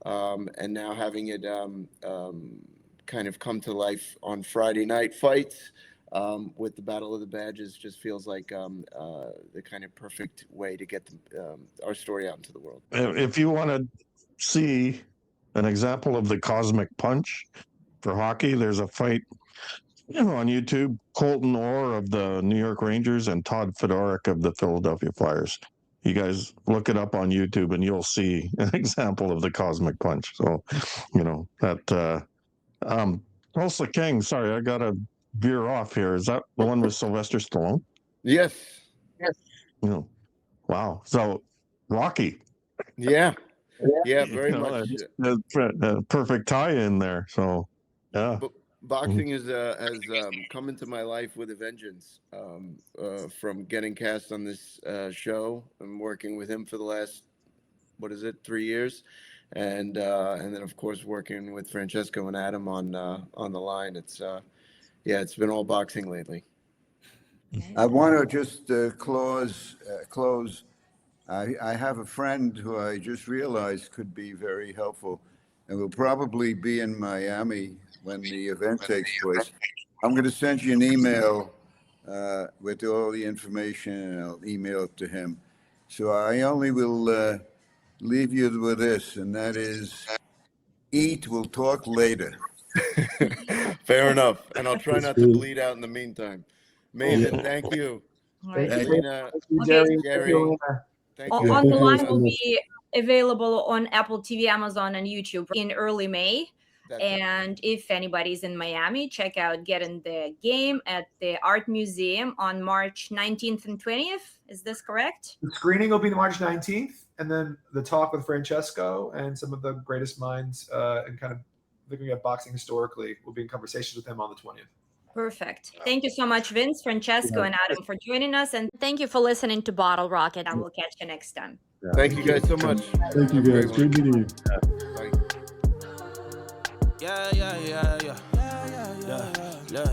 and now having it kind of come to life on Friday night fights with the Battle of the Badges just feels like the kind of perfect way to get our story out into the world. If you want to see an example of the cosmic punch for hockey, there's a fight on YouTube, Colton Orr of the New York Rangers and Todd Fedoruk of the Philadelphia Flyers. You guys look it up on YouTube and you'll see an example of the cosmic punch. So, that Tulsa King, sorry, I got to veer off here. Is that the one with Sylvester Stallone? Yes. Wow. So Rocky. Yeah, very much. Perfect tie-in there. So, yeah. Boxing has come into my life with a vengeance. From getting cast on this show and working with him for the last 3 years, and then of course working with Francesco and Adam on the line. It's been all boxing lately. I want to just close. I have a friend who I just realized could be very helpful, and will probably be in Miami when the event takes place. I'm going to send you an email with all the information, and I'll email it to him. So I only will leave you with this, and that is, eat, we'll talk later. Fair enough. And I'll try not to bleed out in the meantime. Maven, thank you. All right. Elena, Jerry. thank you. On the Line so will much. be available on Apple TV, Amazon, and YouTube in early May. And if anybody's in Miami, check out Get in the Game at the Art Museum on March 19th and 20th. Is this correct? The screening will be March 19th, and then the talk with Francesco and some of the greatest minds and kind of looking at boxing historically. We'll be in conversations with him on the 20th. Perfect. Thank you so much, Vince, Francesco, and Adam for joining us. And thank you for listening to Bottle Rocket. And we'll catch you next time. Thank you guys so much. Thank you, guys. Great meeting you. Bye. Yeah.